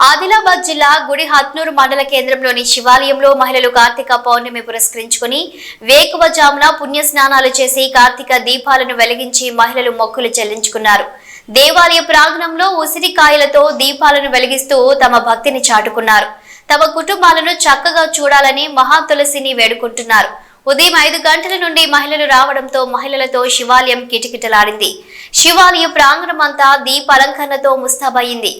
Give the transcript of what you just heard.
ఆదిలాబాద్ జిల్లా గుడిహట్నూరు మండల కేంద్రంలోని శివాలయంలో మహిళలు కార్తీక పౌర్ణమి పురస్కరించుకుని వేకువజామున పుణ్యస్నానాలు చేసి కార్తీక దీపాలను వెలిగించి మహిళలు మొక్కులు చెల్లించుకున్నారు. దేవాలయ ప్రాంగణంలో ఉసిరికాయలతో దీపాలను వెలిగిస్తూ తమ భక్తిని చాటుకున్నారు. తమ కుటుంబాలను చక్కగా చూడాలని మహాతులసిని వేడుకుంటున్నారు. ఉదయం 5 గంటల నుండి మహిళలు రావడంతో మహిళలతో శివాలయం కిటకిటలాడింది. శివాలయ ప్రాంగణం అంతా దీపాలంకరణతో ముస్తాబయింది.